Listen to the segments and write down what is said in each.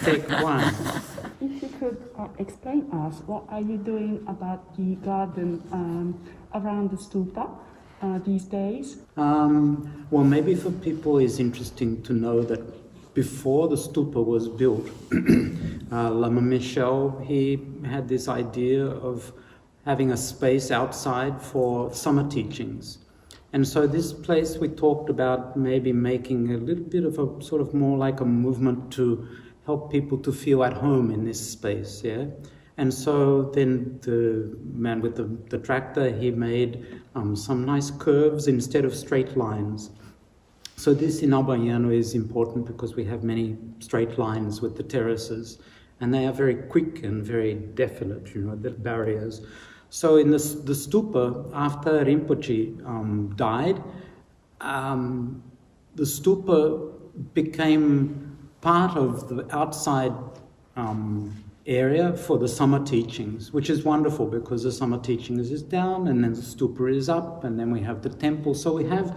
Take one. If you could explain us, what are you doing about the garden around the stupa these days? Well, maybe for people it's interesting to know that before the stupa was built, Lama Michel, he had this idea of having a space outside for summer teachings. And so this place we talked about maybe making a little bit of a sort of more like a movement to help people to feel at home in this space, yeah? And so then the man with the tractor, he made some nice curves instead of straight lines. So this in Albagnano is important because we have many straight lines with the terraces, and they are very quick and very definite, the barriers. So in the stupa, after Rinpoche died, the stupa became part of the outside area for the summer teachings, which is wonderful because the summer teachings is down and then the stupa is up and then we have the temple. So we have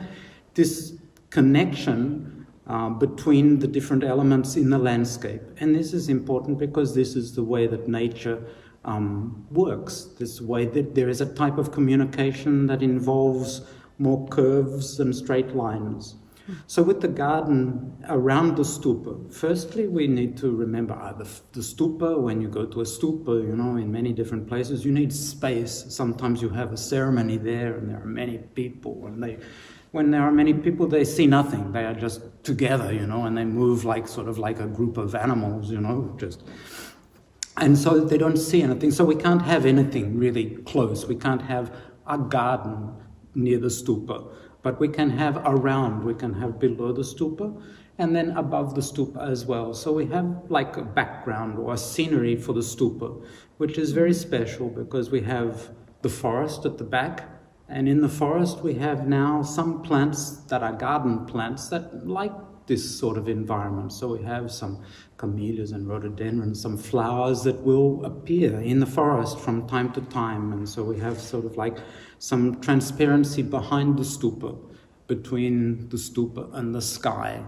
this connection between the different elements in the landscape. And this is important because this is the way that nature works. This way that there is a type of communication that involves more curves than straight lines. So with the garden around the stupa, firstly we need to remember the stupa, when you go to a stupa, in many different places, you need space. Sometimes you have a ceremony there and there are many people, and when there are many people, they see nothing. They are just together, and they move sort of like a group of animals, and so they don't see anything. So we can't have anything really close. We can't have a garden near the stupa. But we can have around, we can have below the stupa, and then above the stupa as well. So we have like a background or a scenery for the stupa, which is very special because we have the forest at the back, and in the forest we have now some plants that are garden plants that like this sort of environment. So we have some camellias and rhododendrons, some flowers that will appear in the forest from time to time. And so we have sort of like some transparency behind the stupa, between the stupa and the sky,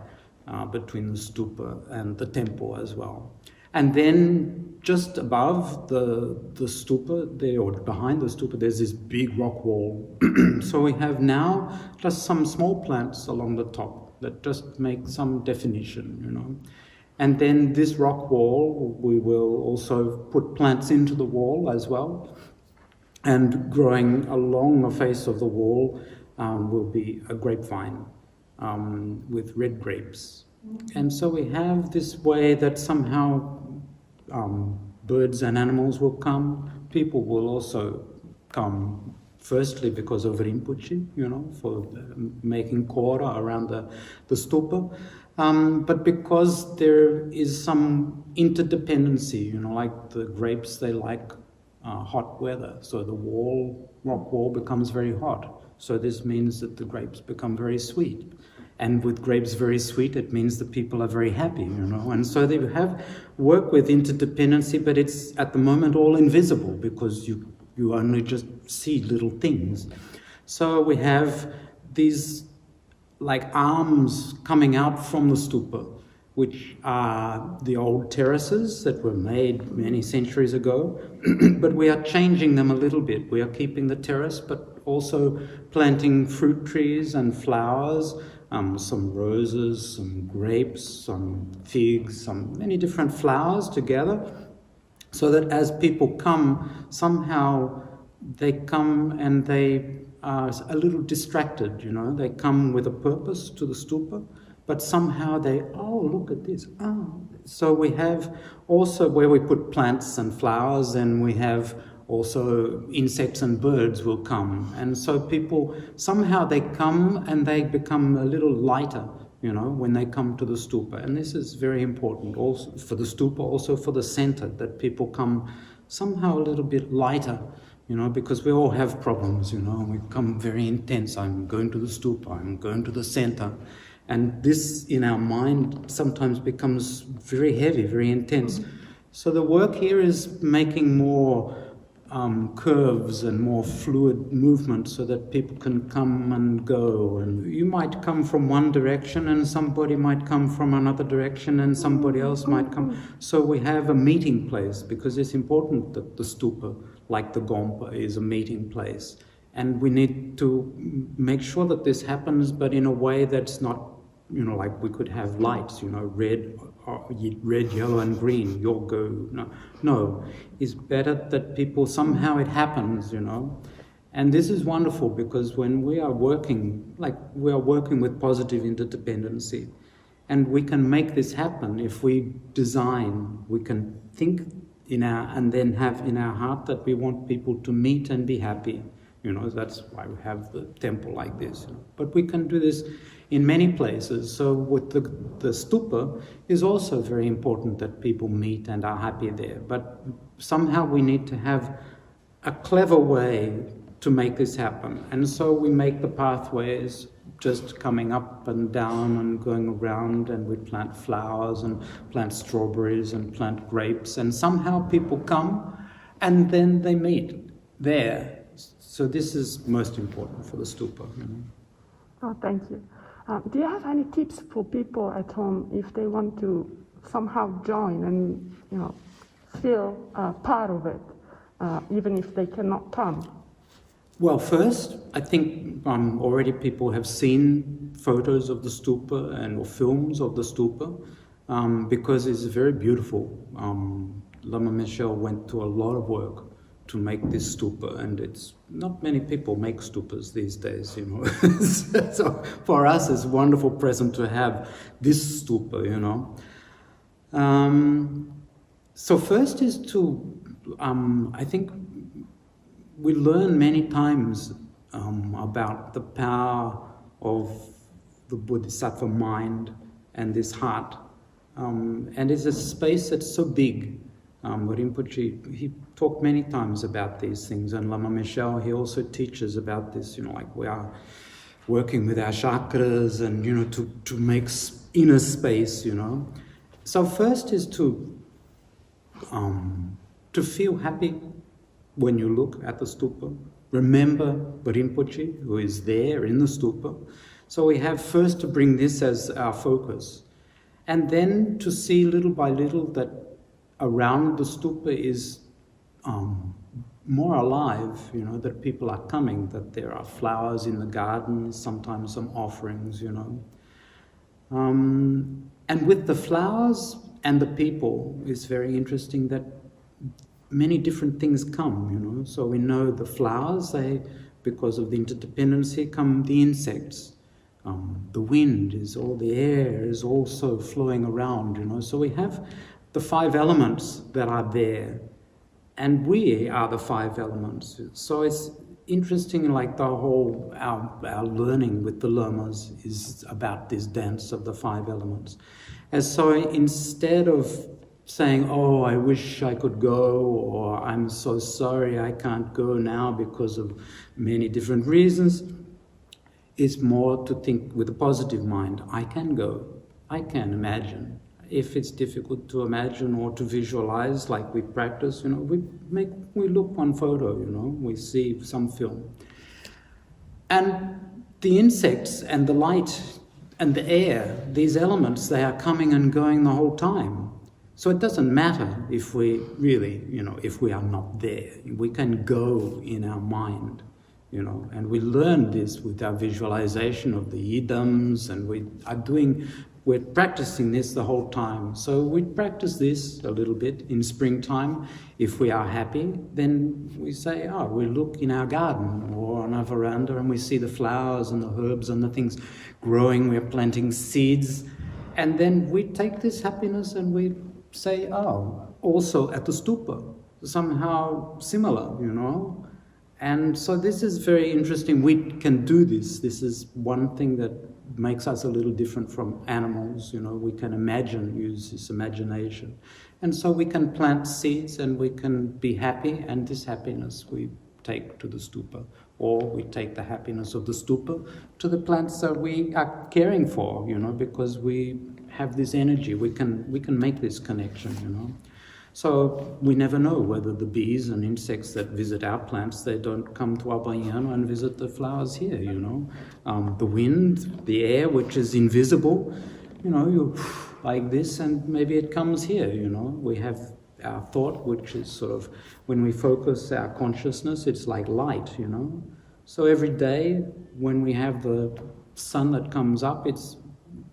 between the stupa and the temple as well. And then just above the stupa, there, or behind the stupa, there's this big rock wall. So we have now just some small plants along the top that just make some definition, And then this rock wall, we will also put plants into the wall as well. And growing along the face of the wall will be a grapevine with red grapes. And so we have this way that somehow birds and animals will come. People will also come, firstly because of Rinpoche, for making kora around the stupa. But because there is some interdependency, like the grapes, they like hot weather. So the rock wall becomes very hot. So this means that the grapes become very sweet. And with grapes very sweet, it means that people are very happy, And so they have work with interdependency, but it's at the moment all invisible because you only just see little things. So we have these like arms coming out from the stupa, which are the old terraces that were made many centuries ago, but we are changing them a little bit. We are keeping the terrace, but also planting fruit trees and flowers, some roses, some grapes, some figs, many different flowers together, so that as people come, somehow they come and they are a little distracted, They come with a purpose to the stupa, but somehow look at this. So we have also where we put plants and flowers, and we have also insects and birds will come. And so people, somehow they come and they become a little lighter, when they come to the stupa. And this is very important also for the stupa, also for the center, that people come somehow a little bit lighter, because we all have problems, we come very intense. I'm going to the stupa, I'm going to the center. And this in our mind sometimes becomes very heavy, very intense. So the work here is making more curves and more fluid movement so that people can come and go. And you might come from one direction and somebody might come from another direction and somebody else might come. So we have a meeting place, because it's important that the stupa, like the gompa, is a meeting place. And we need to make sure that this happens, but in a way that's not, like we could have lights, red, yellow and green, you'll go. No, it's better that people, somehow it happens, And this is wonderful, because when we are working, with positive interdependency, and we can make this happen if we design, we can think and then have in our heart that we want people to meet and be happy. That's why we have the temple like this. But we can do this in many places. So with the stupa is also very important that people meet and are happy there. But somehow we need to have a clever way to make this happen. And so we make the pathways just coming up and down and going around, and we plant flowers and plant strawberries and plant grapes, and somehow people come and then they meet there. So this is most important for the stupa. Oh, thank you. Do you have any tips for people at home if they want to somehow join and feel part of it, even if they cannot come? Well, first, I think already people have seen photos of the stupa or films of the stupa, because it's very beautiful. Lama Michel went to a lot of work to make this stupa, and it's not many people make stupas these days, So for us, it's a wonderful present to have this stupa, So first is to, I think we learn many times about the power of the Bodhisattva mind and this heart, and it's a space that's so big. Rinpoche, he talked many times about these things, and Lama Michel, he also teaches about this, we are working with our chakras and, to make inner space, So first is to feel happy when you look at the stupa. Remember Rinpoche, who is there in the stupa. So we have first to bring this as our focus, and then to see little by little that around the stupa is more alive, that people are coming, that there are flowers in the garden, sometimes some offerings, And with the flowers and the people, it's very interesting that many different things come, So we know the flowers, because of the interdependency, come the insects. The wind the air is also flowing around, So we have the 5 elements that are there, and we are the 5 elements. So it's interesting, like our learning with the lamas is about this dance of the 5 elements. And so instead of saying, oh, I wish I could go, or I'm so sorry I can't go now because of many different reasons, it's more to think with a positive mind. I can go, I can imagine. If it's difficult to imagine or to visualize, like we practice, we look one photo, we see some film. And the insects and the light and the air, these elements, they are coming and going the whole time. So it doesn't matter if we really, if we are not there. We can go in our mind, and we learn this with our visualization of the idams, and we're practicing this the whole time. So we practice this a little bit in springtime. If we are happy, then we say, we look in our garden or on our veranda and we see the flowers and the herbs and the things growing. We're planting seeds. And then we take this happiness and we say, also at the stupa, somehow similar, And so this is very interesting. We can do this. This is one thing that makes us a little different from animals, We can use this imagination. And so we can plant seeds and we can be happy, and this happiness we take to the stupa. Or we take the happiness of the stupa to the plants that we are caring for, because we have this energy. We can make this connection, So we never know whether the bees and insects that visit our plants, they don't come to Albagnano and visit the flowers here, you know. The wind, the air, which is invisible, you know, you like this and maybe it comes here, you know. We have our thought, which is sort of, when we focus our consciousness, it's like light, you know. So every day when we have the sun that comes up, it's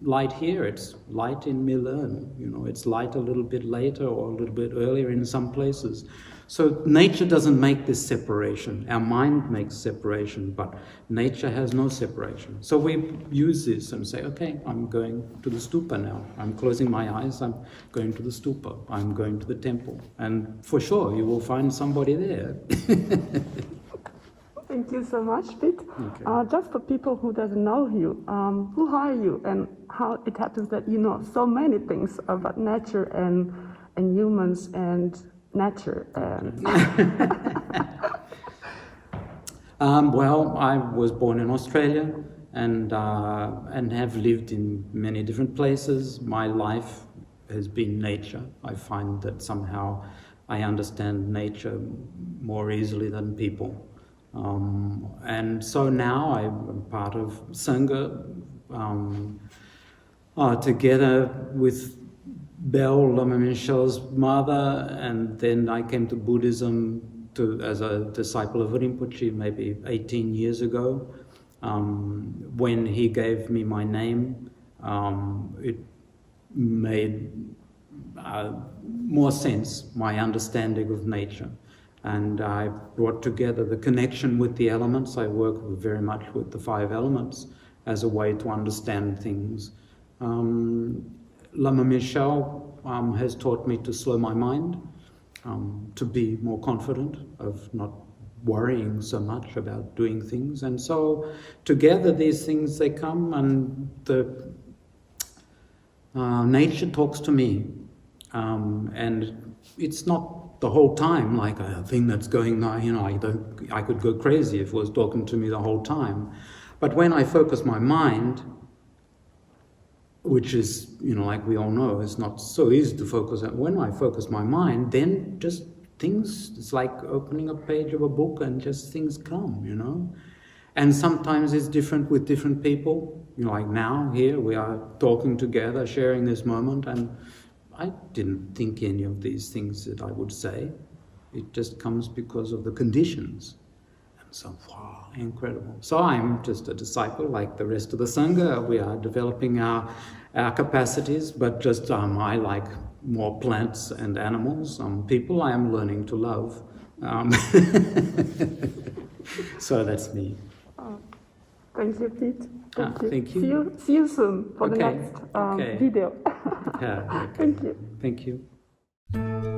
light here, it's light in Milan, you know, it's light a little bit later or a little bit earlier in some places. So nature doesn't make this separation. Our mind makes separation, but nature has no separation. So we use this and say, okay, I'm going to the Stupa now. I'm closing my eyes, I'm going to the Stupa. I'm going to the temple. And for sure, you will find somebody there. Thank you so much, Pete. Okay. Just for people who doesn't know you, who are you and how it happens that you know so many things about nature and humans and nature? Well, I was born in Australia and have lived in many different places. My life has been nature. I find that somehow I understand nature more easily than people. And so now I'm part of Sangha, together with Bell, Lama Minshaw's mother, and then I came to Buddhism as a disciple of Rinpoche maybe 18 years ago. When he gave me my name, it made more sense, my understanding of nature. And I brought together the connection with the elements. I work very much with the 5 elements as a way to understand things. Lama Michel has taught me to slow my mind, to be more confident, of not worrying so much about doing things. And so together these things, they come, and the nature talks to me. And it's not the whole time like a thing that's going on, you know, I could go crazy if it was talking to me the whole time. But when I focus my mind, which is, you know, like we all know, it's not so easy to focus on. When I focus my mind, then just things, it's like opening a page of a book and just things come, you know. And sometimes it's different with different people. You know, like now, here, we are talking together, sharing this moment, and I didn't think any of these things that I would say. It just comes because of the conditions. And so, wow, incredible. So I'm just a disciple like the rest of the Sangha. We are developing our capacities, but just I like more plants and animals. People I am learning to love. So that's me. Thank you, Pete. Thank you. See you soon for the next video. Yeah, okay. Thank you. Thank you.